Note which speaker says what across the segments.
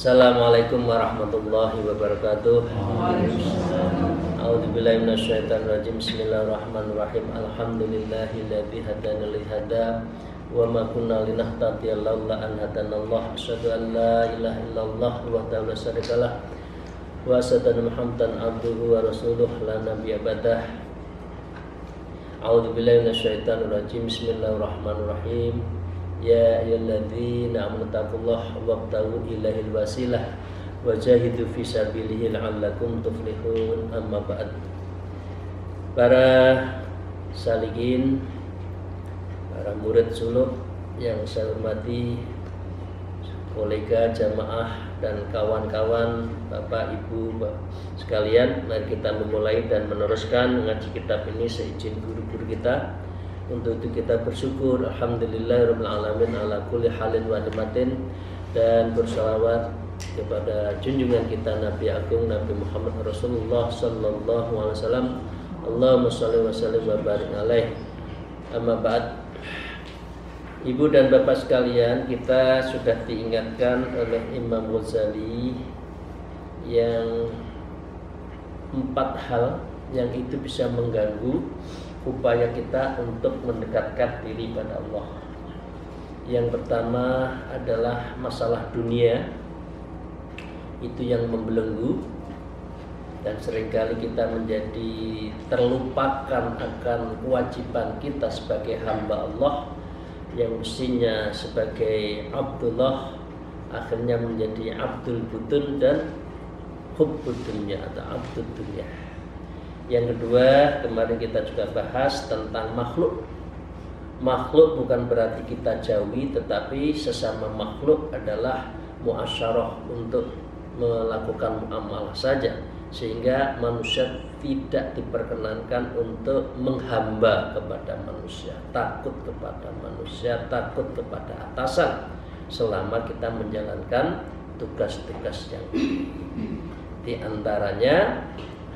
Speaker 1: Assalamualaikum warahmatullahi wabarakatuh. A'udzubillahi minasyaitonirrajim. Bismillahirrahmanirrahim. Alhamdulillahilladzi hadana li hada wa ma kunna linahtadiya laula an hadanallah. Asyhadu an la ilaha illallah wahdahu la syarikalah wa asyhadu anna Muhammadan abduhu wa rasuluhu la nabiyya ba'dah. A'udzubillahi minasyaitonirrajim. Bismillahirrahmanirrahim. Ya ayyuhalladzina amanu taqullaha wabtaghu ilaihil wasilah wajahidu fi sabilihi la'allakum tuflihun. Amma ba'd. Para salikin, para murid suluk yang saya hormati, kolega, jamaah dan kawan-kawan, Bapak Ibu sekalian, mari kita memulai dan meneruskan mengaji kitab ini seizin guru-guru kita. Untuk itu kita bersyukur alhamdulillahirabbil alamin ala kulli halin wa nikmatin, dan bersalawat kepada junjungan kita Nabi Agung Nabi Muhammad Rasulullah sallallahu alaihi wasallam. Allahumma shalli wa sallim wa barik alaih. Amma ba'd. Ibu dan Bapak sekalian, kita sudah diingatkan oleh Imam Ghazali yang 4 hal yang itu bisa mengganggu upaya kita untuk mendekatkan diri pada Allah. Yang pertama adalah masalah dunia, itu yang membelenggu, dan seringkali kita menjadi terlupakan akan kewajiban kita sebagai hamba Allah yang mestinya sebagai Abdullah, akhirnya menjadi Abdul Butun dan Hubbud Dunya atau Abdul Dunya. Yang kedua, kemarin kita juga bahas tentang makhluk. Makhluk bukan berarti kita jauhi, tetapi sesama makhluk adalah muasyarah, untuk melakukan muamalah saja, sehingga manusia tidak diperkenankan untuk menghamba kepada manusia, takut kepada manusia, takut kepada atasan, selama kita menjalankan tugas-tugas yang di antaranya.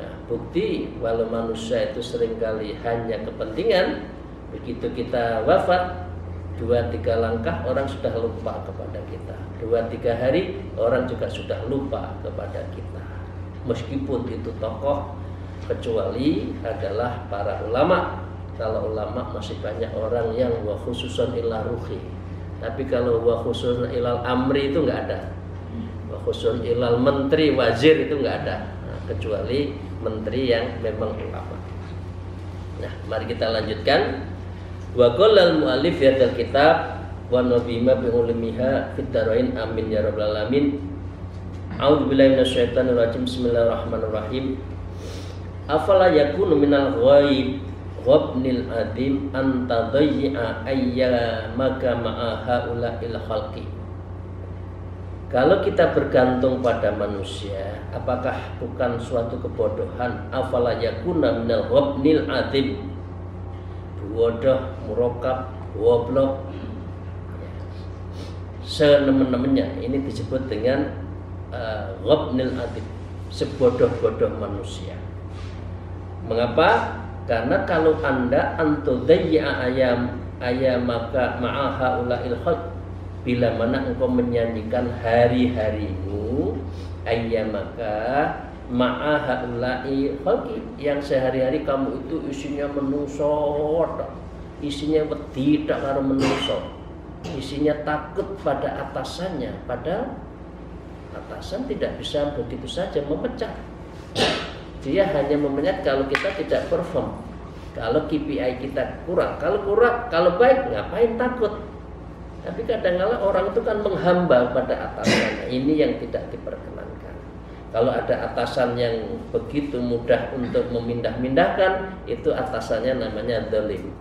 Speaker 1: Nah, bukti walau manusia itu seringkali hanya kepentingan, begitu kita wafat 2-3 langkah orang sudah lupa kepada kita, 2-3 hari orang juga sudah lupa kepada kita, meskipun itu tokoh, kecuali adalah para ulama. Kalau ulama masih banyak orang yang wa khususun ila ruhi, tapi kalau wa khususun ilal amri itu nggak ada, wa khususun ilal menteri wazir itu nggak ada, kecuali menteri yang memang ulama. Nah, mari kita lanjutkan. Wa qala al-mu'allif fi hadzal kitab wa nabima bi ulmiha fid darain amin ya rabbal alamin. A'udzubillahi minasyaitonir rajim. Bismillahirrahmanirrahim. Afala yakunu minal ghaib wabnil adim an tadayya ayyamaka ma'a haula'il khalqi. Kalau kita bergantung pada manusia, apakah bukan suatu kebodohan? Afala yakuna minal ghabnil azim, bodoh, murokab, goblok, senemen-nemennya. Ini disebut dengan ghabnil azim, sebodoh-bodoh manusia. Mengapa? Karena kalau Anda antudayya ayamaka ma'a haula'il khalq, bila mana engkau menyanyikan hari-harimu ayyamaka ma'a haula'i khalqi, yang sehari-hari kamu itu isinya menungso, isinya wedi tak karo menungso, isinya takut pada atasannya, pada atasan tidak bisa begitu saja memecat. Dia hanya memecat kalau kita tidak perform, kalau KPI kita kurang. Kalau baik ngapain takut? Tapi kadang-kadang orang itu kan menghamba pada atasannya. Ini yang tidak diperkenankan. Kalau ada atasan yang begitu mudah untuk memindah-mindahkan, itu atasannya namanya zalim,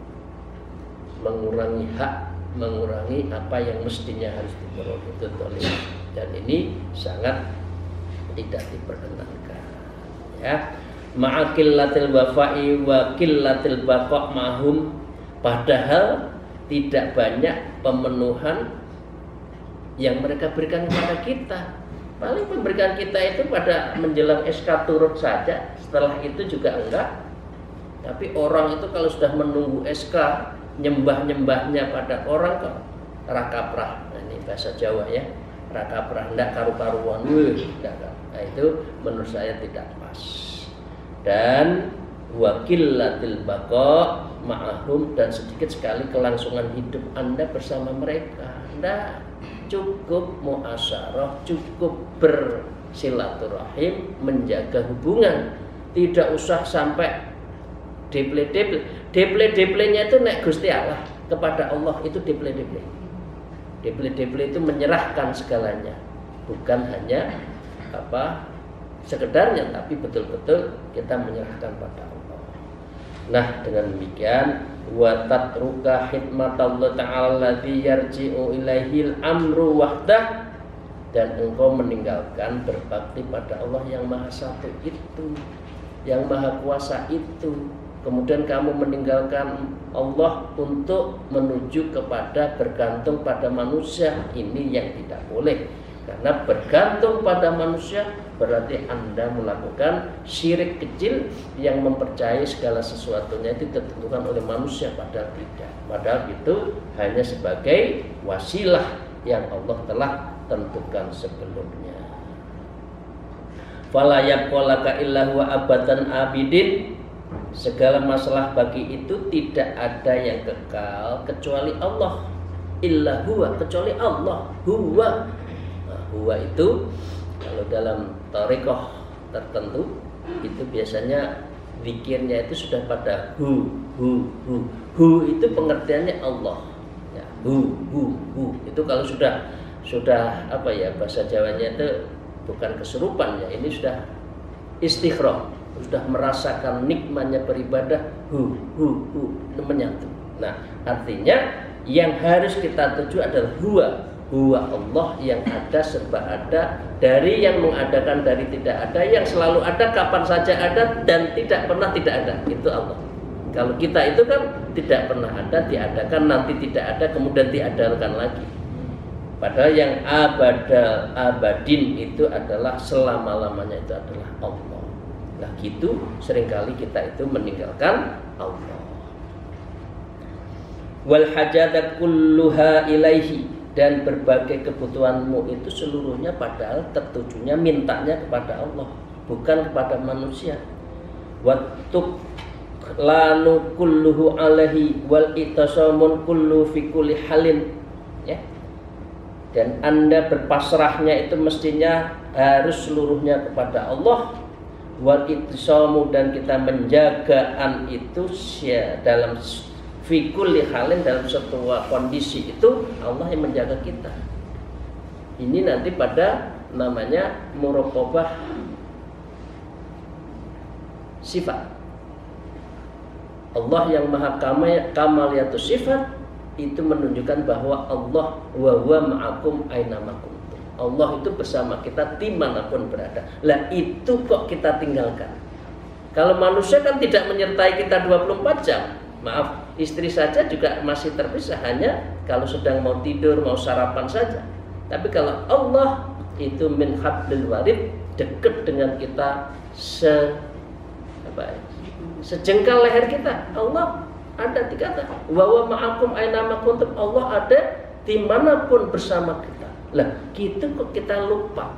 Speaker 1: mengurangi hak, mengurangi apa yang mestinya harus diperoleh, itu zalim. Dan ini sangat tidak diperkenankan. Ya, ma'akillatil wafa'i wa killatil baqa' ma'hum, padahal tidak banyak pemenuhan yang mereka berikan kepada kita. Paling memberikan kita itu pada menjelang SK turut saja, setelah itu juga enggak. Tapi orang itu kalau sudah menunggu SK, nyembah-nyembahnya pada orang kok rakaprah. Nah, ini bahasa Jawa ya, rakaprah, enggak karu-karuan. Nah, itu menurut saya tidak pas. Dan wakillatil baqa' ma'ahum, dan sedikit sekali kelangsungan hidup Anda bersama mereka. Enggak, cukup muasyarah, cukup bersilaturahim, menjaga hubungan. Tidak usah sampai deple-deplenya itu nek Gusti Allah, kepada Allah itu deple-deple. Deple-deple itu menyerahkan segalanya, bukan hanya sekedarnya, tapi betul-betul kita menyerahkan pada Allah. Nah, dengan demikian wa tatruka hikmatallah ta'ala alladzi yarji'u ilaihil amru wahdah, dan engkau meninggalkan berbakti pada Allah yang maha satu itu, yang maha kuasa itu. Kemudian kamu meninggalkan Allah untuk menuju kepada bergantung pada manusia. Ini yang tidak boleh. Karena bergantung pada manusia berarti Anda melakukan syirik kecil yang mempercayai segala sesuatunya itu ditentukan oleh manusia, padahal tidak. Padahal itu hanya sebagai wasilah yang Allah telah tentukan sebelumnya. Fala yaqulaka illa huwa abadan abidin. Segala masalah bagi itu tidak ada yang kekal kecuali Allah. Illa huwa, kecuali Allah. Huwa. Huwa itu kalau dalam thariqah tertentu itu biasanya zikirnya itu sudah pada hu. Hu itu pengertiannya Allah. Ya, hu. Itu kalau sudah bahasa Jawanya itu bukan kesurupan ya, ini sudah istighraq, sudah merasakan nikmatnya beribadah, hu menyatu. Nah, artinya yang harus kita tuju adalah huwa Allah yang ada, serba ada, dari yang mengadakan, dari tidak ada, yang selalu ada, kapan saja ada, dan tidak pernah tidak ada. Itu Allah. Kalau kita itu kan tidak pernah ada, diadakan, nanti tidak ada, kemudian diadakan lagi. Padahal yang abadin itu adalah selama-lamanya, itu adalah Allah. Nah gitu seringkali kita itu meninggalkan Allah. Wal hajata kulluha ilaihi, dan berbagai kebutuhanmu itu seluruhnya padahal tertujunya mintanya kepada Allah, bukan kepada manusia. Wattuk lanu kulluhu alaihi wal itasamun kullu fi kulli halin, ya. Dan Anda berpasrahnya itu mestinya harus seluruhnya kepada Allah. Wal itasamu, dan kita menjagaan itu dalam fi kulli halin, dalam sebuah kondisi itu Allah yang menjaga kita. Ini nanti pada namanya muraqabah sifat. Allah yang maha kamaliyatus sifat itu menunjukkan bahwa Allah wa huwa ma'akum aina ma kuntum. Allah itu bersama kita dimanapun berada. Lah itu kok kita tinggalkan? Kalau manusia kan tidak menyertai kita 24 jam. Maaf, istri saja juga masih terpisah, hanya kalau sedang mau tidur, mau sarapan saja. Tapi kalau Allah itu min hablil warid, dekat dengan kita sejengkal leher kita. Allah ada dikata wa huwa ma'akum aina ma kuntum, Allah ada dimanapun bersama kita. Lah, gitu kok kita lupa,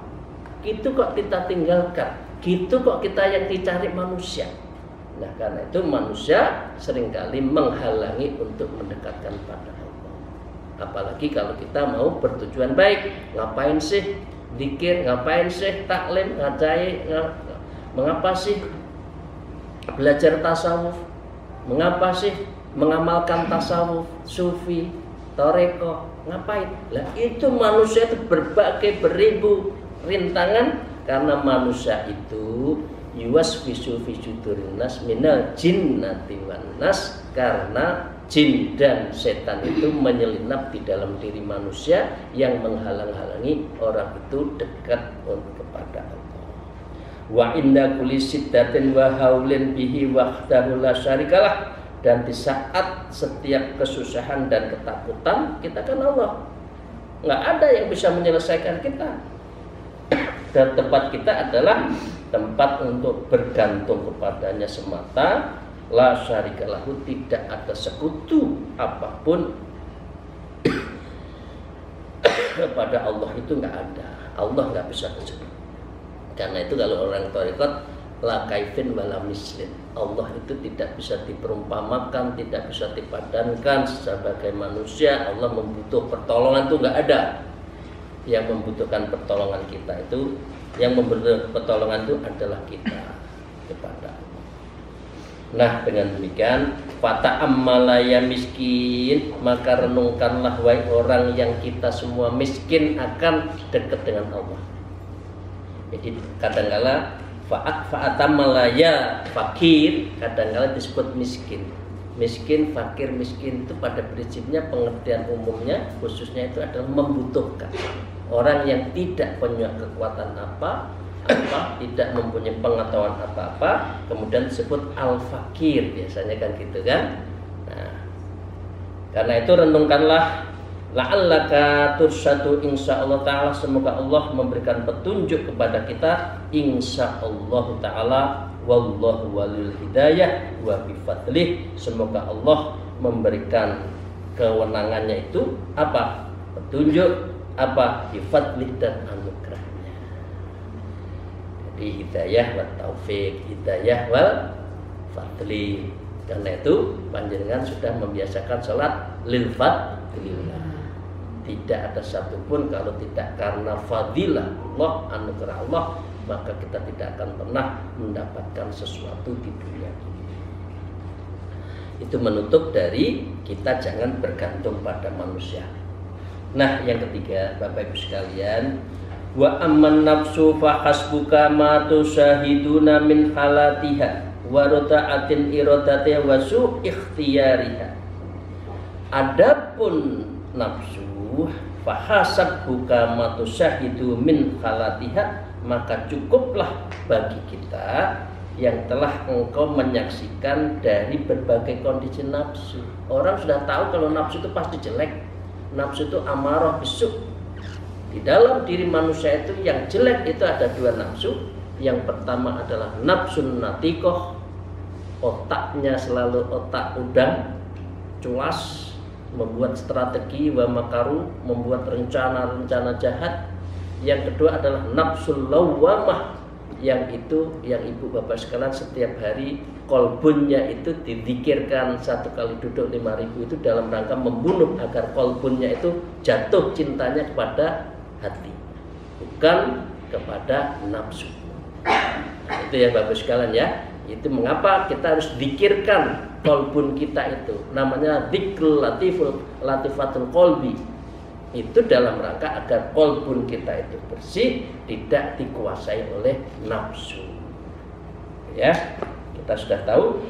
Speaker 1: gitu kok kita tinggalkan, gitu kok kita yang dicari manusia. Nah, karena itu manusia seringkali menghalangi untuk mendekatkan pada Allah. Apalagi kalau kita mau bertujuan baik. Ngapain sih zikir, ngapain sih taklim, mengapa sih belajar tasawuf, mengapa sih mengamalkan tasawuf, sufi, thariqah, ngapain? Lah itu manusia itu berbagai beribu rintangan, karena manusia itu yuwaswisu fi sudurin nas minal jinnati wan nas, karena jin dan setan itu menyelinap di dalam diri manusia yang menghalang-halangi orang itu dekat kepada Allah. Wa inda kulli siddatin wa haulin bihi wahdahu la syarikalah. Dan di saat setiap kesusahan dan ketakutan, kita kan Allah, nggak ada yang bisa menyelesaikan kita. Dan tempat kita adalah tempat untuk bergantung kepadanya semata. La syarikalahu, tidak ada sekutu apapun kepada Allah, itu nggak ada. Allah nggak bisa disebut. Karena itu kalau orang thariqat, la kaifin wala mislin, Allah itu tidak bisa diperumpamakan, tidak bisa dipadankan sebagai manusia. Allah membutuhkan pertolongan, itu nggak ada. Yang membutuhkan pertolongan kita itu, yang membutuhkan pertolongan itu adalah kita kepada Allah. Nah, dengan demikian, fata'ammala ya miskin, maka renungkanlah wahai orang yang kita semua miskin akan dekat dengan Allah. Jadi kadang-kala fa'atammala ya fakir, kadang-kala disebut miskin. Miskin, fakir, miskin itu pada prinsipnya pengertian umumnya khususnya itu adalah membutuhkan. Orang yang tidak punya kekuatan apa, tidak mempunyai pengetahuan apa-apa, kemudian disebut al-fakir, biasanya kan gitu kan. Nah, karena itu renungkanlah, la'allaka tursyadu insyaallah ta'ala, semoga Allah memberikan petunjuk kepada kita insyaallah ta'ala. Wallahu walil hidayah wa bifadlih, semoga Allah memberikan kewenangannya itu apa? Petunjuk, apa? Bifadlih, dan anugerahnya. Jadi hidayah wa taufik, hidayah wal fadli. Karena itu panjenengan sudah membiasakan salat lil fadlillah. Tidak ada satupun kalau tidak karena fadilah Allah, anugerah Allah, maka kita tidak akan pernah mendapatkan sesuatu di dunia ini. Itu menutup dari kita jangan bergantung pada manusia. Nah, yang ketiga, Bapak Ibu sekalian, wa amman nafsu fa hasbuka ma tusyahiduna min halatiha wa rota'atin iradatiha wa su ikhtiyariha. Adapun nafsu fa hasbuka ma tusyahidu min halatiha, maka cukuplah bagi kita yang telah engkau menyaksikan dari berbagai kondisi nafsu. Orang sudah tahu kalau nafsu itu pasti jelek. Nafsu itu amarah bisu. Di dalam diri manusia itu yang jelek itu ada dua nafsu. Yang pertama adalah nafsun natikoh, otaknya selalu otak udang, culas, membuat strategi, wa makaru, membuat rencana-rencana jahat. Yang kedua adalah nafsul lawamah, yang itu yang ibu bapak sekalian setiap hari kolbunnya itu dizikirkan, satu kali duduk 5.000 itu dalam rangka membunuh agar kolbunnya itu jatuh cintanya kepada hati, bukan kepada nafsu. Nah, itu ya bapak sekalian ya. Itu mengapa kita harus zikirkan kolbun kita itu, namanya dzikrul latifatul kolbi. Itu dalam rangka agar kolbun kita itu bersih, tidak dikuasai oleh nafsu. Ya, kita sudah tahu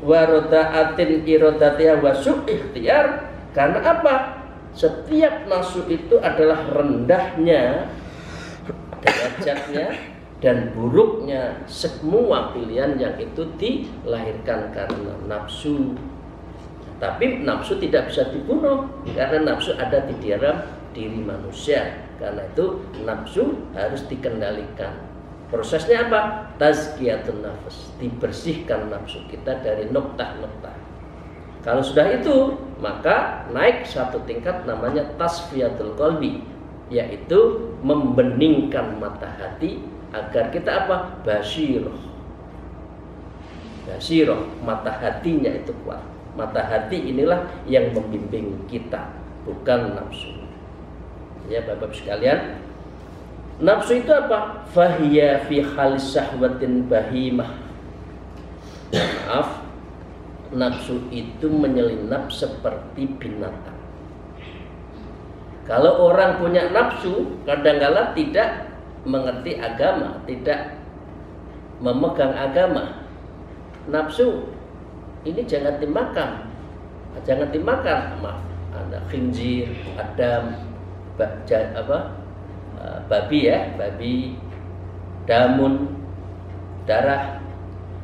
Speaker 1: warodaatin irodatiha wasu ikhtiar. Karena apa? Setiap nafsu itu adalah rendahnya derajatnya dan buruknya semua pilihan yang itu dilahirkan karena nafsu. Tapi nafsu tidak bisa dibunuh karena nafsu ada di dalam diri manusia. Karena itu nafsu harus dikendalikan. Prosesnya apa? Tazkiyatun nafs, dibersihkan nafsu kita dari noktah-noktah. Kalau sudah itu, maka naik satu tingkat namanya tasfiyatul qalbi, yaitu membeningkan mata hati agar kita apa? Basiroh. Basiroh, mata hatinya itu kuat. Mata hati inilah yang membimbing kita, bukan nafsu. Ya Bapak sekalian, nafsu itu apa? Fahiya fi halis syahwatin bahimah. Maaf, nafsu itu menyelinap seperti binatang. Kalau orang punya nafsu, kadang-kala tidak mengerti agama, tidak memegang agama. Nafsu ini jangan dimakan, maaf, ada khinzir, adam, babi ya, babi, damun, darah.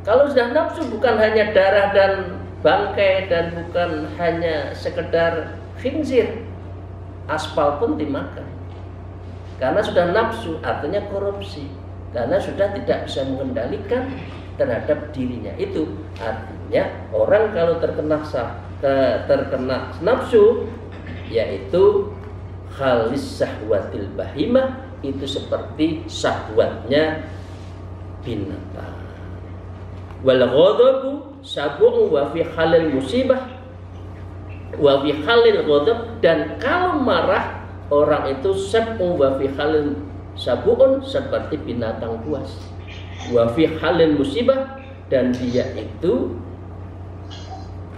Speaker 1: Kalau sudah nafsu bukan hanya darah dan bangkai dan bukan hanya sekedar khinzir, aspal pun dimakan. Karena sudah nafsu, artinya korupsi. Karena sudah tidak bisa mengendalikan terhadap dirinya. Itu artinya orang kalau terkena nafsu, yaitu khalis syahwatil bahimah, itu seperti syahwatnya binatang. Wal ghadabu sab'un wa fi halil musibah wa fi halil ghadab, dan kalau marah orang itu sab'un wa fi halil sab'un, seperti binatang buas. Wa fi halil musibah, dan dia itu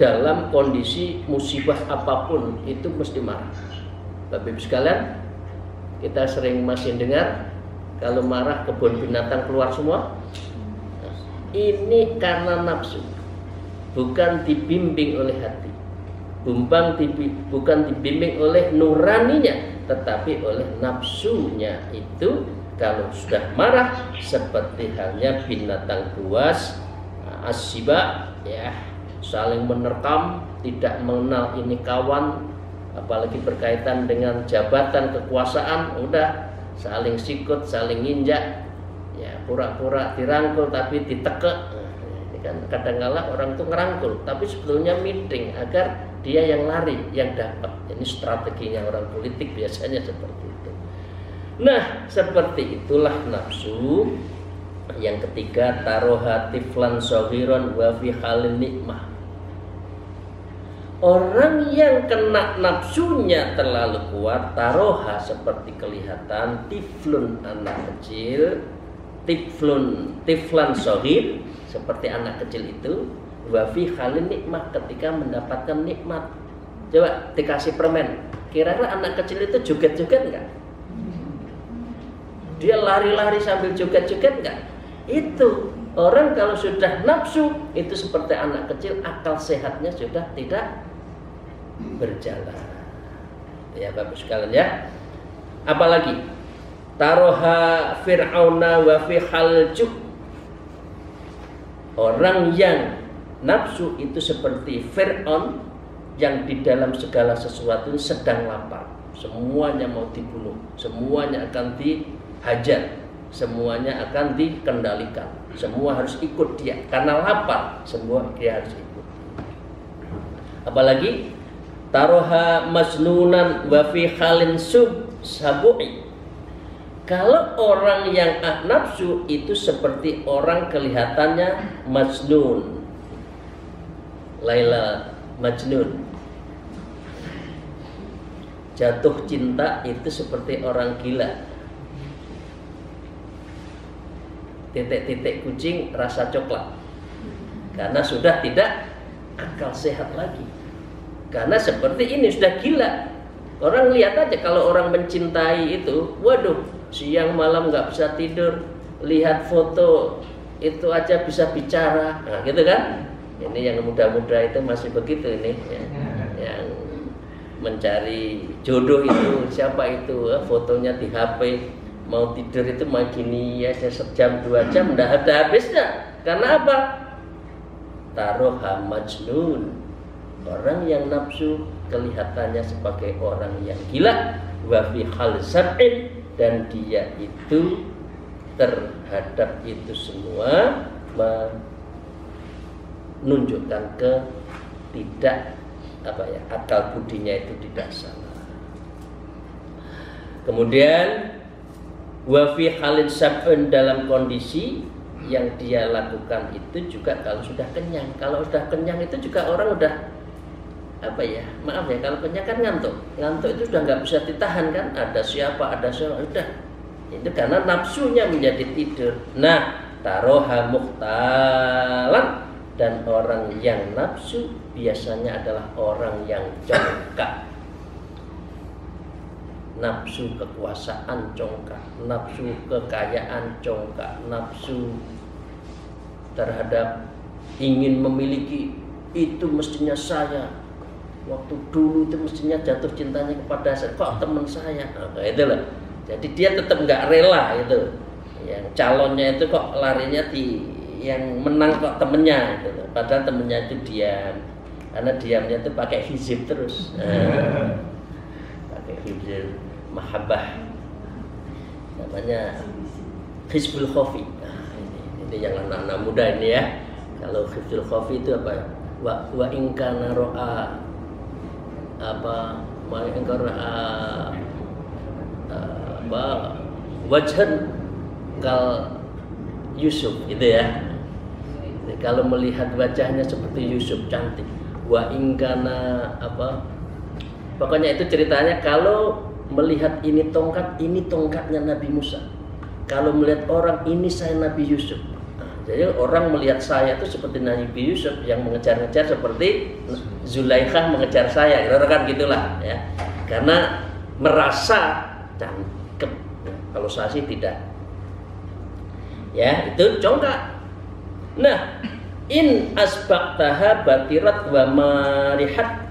Speaker 1: dalam kondisi musibah apapun itu mesti marah. Bapak Ibu sekalian, kita sering masih dengar kalau marah kebun binatang keluar semua. Ini karena nafsu, bukan dibimbing oleh hati, bukan dibimbing oleh nuraninya, tetapi oleh nafsunya. Itu kalau sudah marah seperti halnya binatang buas, asyiba, ya, saling menerkam, tidak mengenal ini kawan, apalagi berkaitan dengan jabatan kekuasaan, udah saling sikut, saling injak, ya, pura-pura dirangkul tapi ditekek. Ini kan kadang-kala orang itu ngerangkul tapi sebetulnya meeting agar dia yang lari, yang dapat. Ini strateginya orang politik biasanya seperti itu. Nah, seperti itulah nafsu. Yang ketiga, taroha tiflan shaghiran wa fi halin nikmah. Orang yang kena nafsunya terlalu kuat, taroha seperti kelihatan, tiflun anak kecil, tiflan shaghir seperti anak kecil itu, wa fi halin nikmah, ketika mendapatkan nikmat. Coba dikasih permen, kira-kira anak kecil itu joget-joget enggak? Dia lari-lari sambil joget-joget enggak? Itu orang kalau sudah nafsu itu seperti anak kecil, akal sehatnya sudah tidak berjalan. Ya Bapak sekalian ya. Apalagi taroha fir'auna wa fi halju. Orang yang nafsu itu seperti Fir'aun yang di dalam segala sesuatu sedang lapar. Semuanya mau dibunuh, semuanya akan dihajar, semuanya akan dikendalikan, semua harus ikut dia karena lapar, semua dia harus ikut. Apalagi taroha masnunan wa fi halin sabu'i. Kalau orang yang nafsu itu seperti orang kelihatannya majnun, Laila Majnun, jatuh cinta itu seperti orang gila. Titik-titik kucing rasa coklat, karena sudah tidak akal sehat lagi. Karena seperti ini sudah gila. Orang lihat aja kalau orang mencintai itu, waduh, siang malam nggak bisa tidur, lihat foto itu aja bisa bicara, nah, gitu kan? Ini yang muda-muda itu masih begitu ini, ya. Yang mencari jodoh itu siapa itu? Fotonya di HP, mau tidur itu mau gini aja sejam 2 jam, nggak ada habisnya. Karena apa? Taroha majnun. Orang yang nafsu kelihatannya sebagai orang yang gila, wa fi hal sab'in, dan dia itu terhadap itu semua menunjukkan ke tidak akal budinya itu tidak salah. Kemudian wa fi halin sab'in, dalam kondisi yang dia lakukan itu juga kalau sudah kenyang. Kalau sudah kenyang itu juga orang udah maaf ya, kalau kenyang kan ngantuk itu sudah nggak bisa ditahan kan, ada siapa udah, itu karena nafsunya menjadi tidur. Nah, taroha muhtalan, dan orang yang nafsu biasanya adalah orang yang congkak, nafsu kekuasaan congkak, nafsu kekayaan congkak, nafsu terhadap ingin memiliki, itu mestinya saya. Waktu dulu itu mestinya jatuh cintanya kepada saya, kok teman saya, nah, itulah. Jadi dia tetap nggak rela itu, yang calonnya itu kok larinya di yang menang kok temennya gitu. Padahal temennya itu diam, karena diamnya itu pakai hizib terus. Pakai hizib mahabbah, namanya hizbul khofi. Ini yang anak-anak muda ini ya. Kalau hizbul khofi itu apa? Wa in kana ra'a apa? Wa in kana wajhan kal Yusuf gitu ya. Jadi, kalau melihat wajahnya seperti Yusuf cantik, wa ingkana apa? Pokoknya itu ceritanya kalau melihat ini tongkatnya Nabi Musa. Kalau melihat orang ini saya Nabi Yusuf. Nah, jadi orang melihat saya itu seperti Nabi Yusuf yang mengejar-ngejar seperti Zulaikha mengejar saya. Kira-kira gitulah ya. Karena merasa cakep. Kalau saya sih tidak. Ya, itu congkak. Nah, in asbaqtaha batirat wa marihat.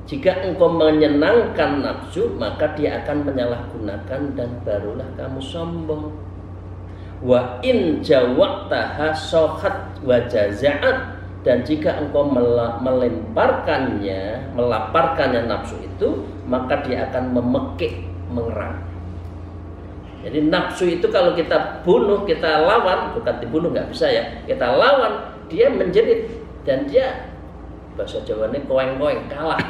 Speaker 1: Jika engkau menyenangkan nafsu, maka dia akan menyalahgunakan dan barulah kamu sombong. Wa in jawaqtaha sohat wa jaza'at. Dan jika engkau melaparkannya nafsu itu, maka dia akan memekik, mengerang. Jadi nafsu itu kalau kita bunuh, kita lawan, bukan dibunuh nggak bisa ya, kita lawan, dia menjerit dan dia bahasa Jawanya koeng-koeng kalah.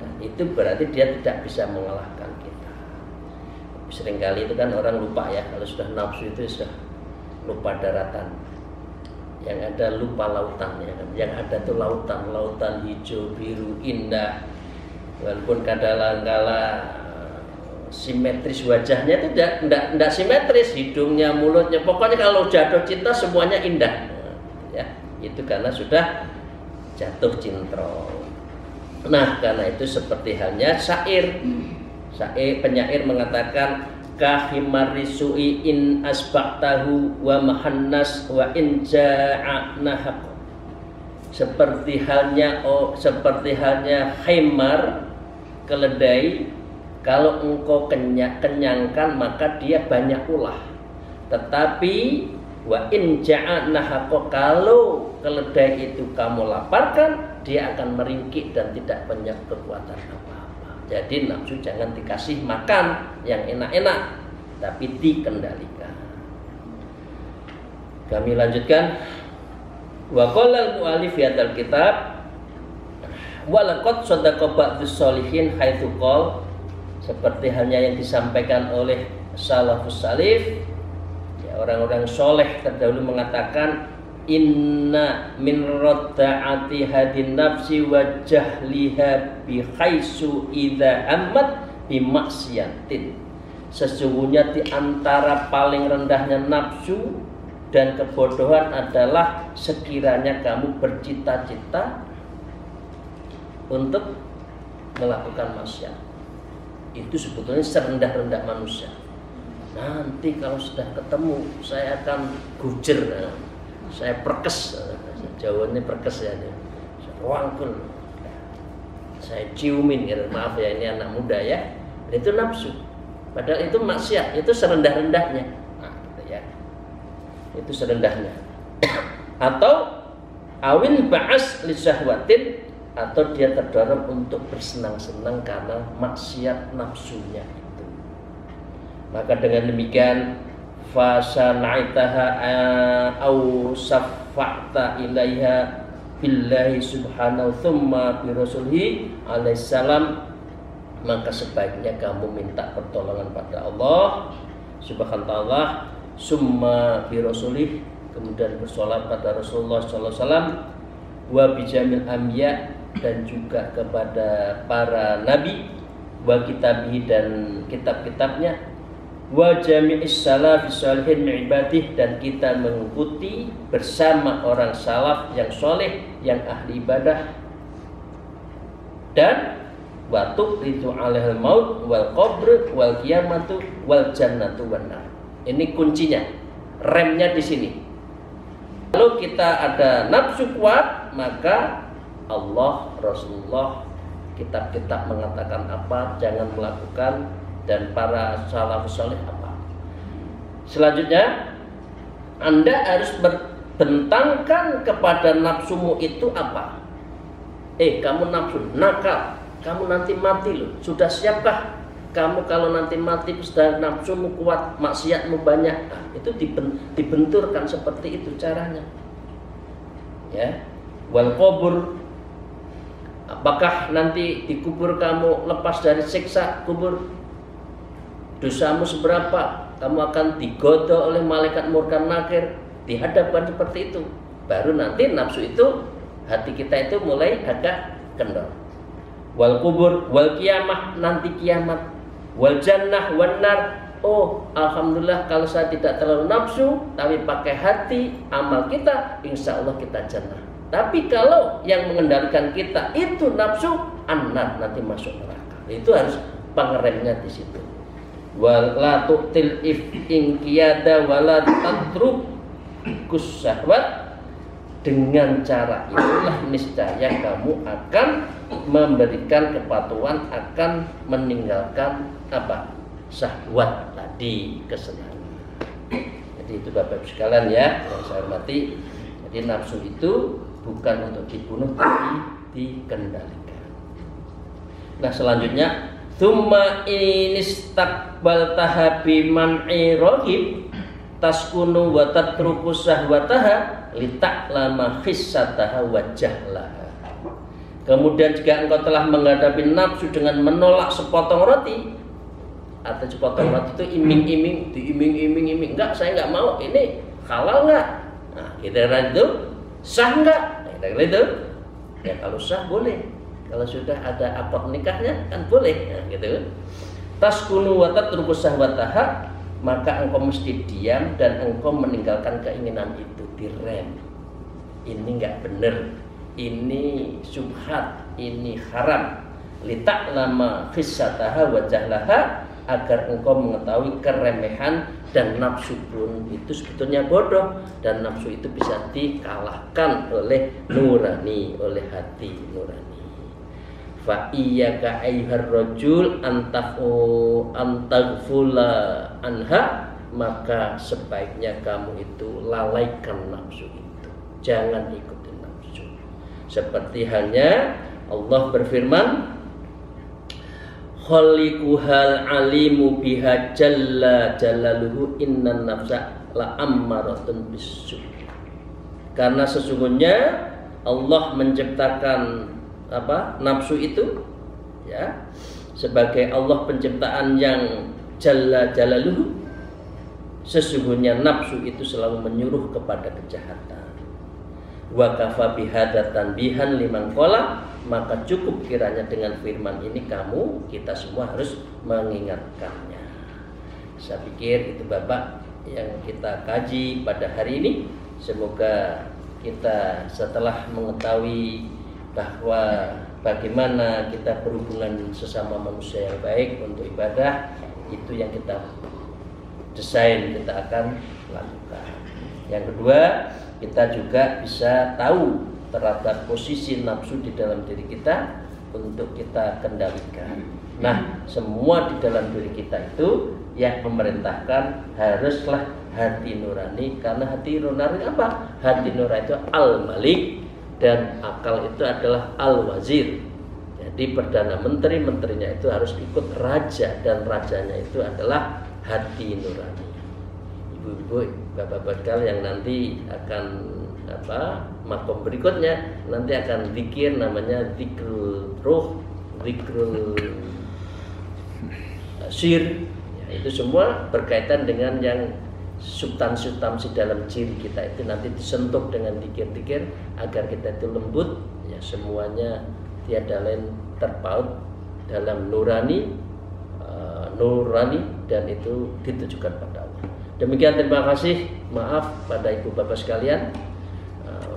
Speaker 1: Dan itu berarti dia tidak bisa mengalahkan kita. Seringkali itu kan orang lupa ya, kalau sudah nafsu itu sudah lupa daratan. Yang ada lupa lautan ya kan. Yang ada tuh lautan hijau, biru, indah. Walaupun kadang-kala simetris wajahnya itu tidak simetris, hidungnya, mulutnya, pokoknya kalau jatuh cinta semuanya indah ya, itu karena sudah jatuh cinta. Nah, karena itu seperti halnya penyair mengatakan kahimarisu'i in asbaqtahu wa mahannas wa in ja'anahaq. Seperti halnya himar, keledai, kalau engkau kenyangkan maka dia banyak ulah. Tetapi wa in ja'anahaq, kalau keledai itu kamu laparkan, dia akan meringkik dan tidak punya kekuatan apa-apa. Jadi nafsu jangan dikasih makan yang enak-enak, tapi dikendalikan. Kami lanjutkan. Wa qala al-mu'allif fi hadzal kitab wa laqad sadaqa ba'dzus sholihin haitsu qala, seperti halnya yang disampaikan oleh salafus salif ya, orang-orang soleh terdahulu mengatakan inna min radda'ati hadin nafsi wa jahliha bi khaisu idza ammat bi maksiatin. Sesungguhnya di antara paling rendahnya nafsu dan kebodohan adalah sekiranya kamu bercita-cita untuk melakukan maksiat. Itu sebetulnya serendah-rendah manusia. Nanti kalau sudah ketemu saya akan gujer, saya perkes, Jawanya perkes ya, saya rangkul, saya ciumin gitu. Maaf ya, ini anak muda ya. Itu nafsu. Padahal itu maksiat, itu serendah-rendahnya. Nah, gitu ya. Itu serendahnya. Atau awin ba'as li syahwatin, atau dia terdorong untuk bersenang-senang karena maksiat nafsunya itu. Maka dengan demikian fasana'itaha au safa'ta ilaiha billahi subhanahu thumma bi rasulihi alaihi salam, maka sebaiknya kamu minta pertolongan pada Allah subhanahu wa ta'ala, summa bi rasulih, kemudian bersolat pada Rasulullah sallallahu alaihi wasallam, wa bijamil anbiya, dan juga kepada para nabi, wa kitabih, dan kitab-kitabnya, wa jami'is salafis sholihin min ibadih, dan kita mengikuti bersama orang salaf yang soleh, yang ahli ibadah, dan wa tuqritu alaihal maut wal qabr wal qiyamatu wal jannatu wan nar. Ini kuncinya, remnya di sini. Kalau kita ada nafsu kuat, maka Allah, Rasulullah, kitab-kitab mengatakan apa, jangan melakukan, dan para salafus saleh apa. Selanjutnya, Anda harus berbentangkan kepada nafsumu itu apa? Kamu nafsu, nakal, kamu nanti mati loh. Sudah siapkah kamu kalau nanti mati sudah nafsumu kuat, maksiatmu banyak? Nah, itu dibenturkan seperti itu caranya. Ya, wal kubur, apakah nanti dikubur kamu lepas dari siksa kubur? Dosamu seberapa? Kamu akan digodok oleh malaikat munkar nakir, dihadapkan seperti itu. Baru nanti nafsu itu, hati kita itu mulai agak kendor. Wal kubur, wal kiamah, nanti kiamat. Wal jannah, wan nar. Oh, alhamdulillah kalau saya tidak terlalu nafsu, tapi pakai hati, amal kita, insya Allah kita jannah. Tapi kalau yang mengendalikan kita itu nafsu, annar, nanti masuk neraka. Itu harus pengeremnya di situ. Wala tu'til inqiyada wala tatruk kusahwat. Dengan cara itulah niscaya kamu akan memberikan kepatuhan, akan meninggalkan apa? Syahwat tadi, kesenangan. Jadi itu Bapak Ibu sekalian ya, yang saya hormati. Jadi nafsu itu bukan untuk dibunuh tapi dikendalikan. Nah, selanjutnya, tsumma inistaqbaltaha biman'i raqib taskunu wa tatruku syahwataha lita'lama khissataha wa jahlaha. Kemudian jika engkau telah menghadapi nafsu dengan menolak sepotong roti, atau sepotong roti itu iming-iming, diiming-iming, enggak, saya enggak mau, ini halal enggak? Nah, kira-kira itu sah enggak? Kira-kira itu ya, kalau sah boleh, kalau sudah ada akad nikahnya kan boleh, nah, gitu. Taskunu wa tatruku syahwataha, maka engkau mesti diam dan engkau meninggalkan keinginan itu, direm. Ini enggak benar, ini syubhat, ini haram. Lita'lama khissataha wa jahlaha, agar engkau mengetahui keremehan dan nafsu pun itu sebetulnya bodoh, dan nafsu itu bisa dikalahkan oleh nurani, oleh hati nurani. Fa iyyaka ayyuhar rajul antaghfula anha, maka sebaiknya kamu itu lalaikan nafsu itu, jangan ikuti nafsu. Seperti hanya Allah berfirman, khaliquhal alimu biha jalla jalaluhu innan nafsa la ammaratun bisu. Karena sesungguhnya Allah menciptakan nafsu itu ya, sebagai Allah penciptaan yang jalla jalaluhu. Sesungguhnya nafsu itu selalu menyuruh kepada kejahatan. Wa kafa bihadatan bihan liman qala, maka cukup kiranya dengan firman ini kita semua harus mengingatkannya. Saya pikir itu Bapak yang kita kaji pada hari ini. Semoga kita setelah mengetahui bahwa bagaimana kita berhubungan sesama manusia yang baik untuk ibadah, itu yang kita desain, kita akan lakukan. Yang kedua, kita juga bisa tahu terhadap posisi nafsu di dalam diri kita untuk kita kendalikan. Nah, semua di dalam diri kita itu yang memerintahkan haruslah hati nurani, karena hati nurani apa? Hati nurani itu al-malik dan akal itu adalah al-wazir. Jadi perdana menteri, menterinya itu harus ikut raja, dan rajanya itu adalah hati nurani. Ibu-ibu, bapak-bapak yang nanti akan makom berikutnya nanti akan zikir, namanya zikrul ruh, zikrul sir ya, itu semua berkaitan dengan yang substansi dalam ciri kita itu nanti disentuh dengan zikir-zikir agar kita itu lembut ya, semuanya tiada lain terpaut dalam nurani dan itu ditujukan pada Allah. Demikian, terima kasih, maaf pada ibu bapak sekalian.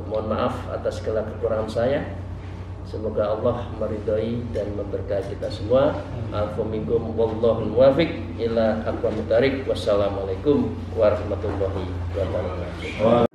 Speaker 1: Mohon maaf atas segala kekurangan saya. Semoga Allah meridhai dan memberkahi kita semua. Alfu minkum wallahul muwaffiq ila aqwamit thariq. Wassalamualaikum warahmatullahi wabarakatuh.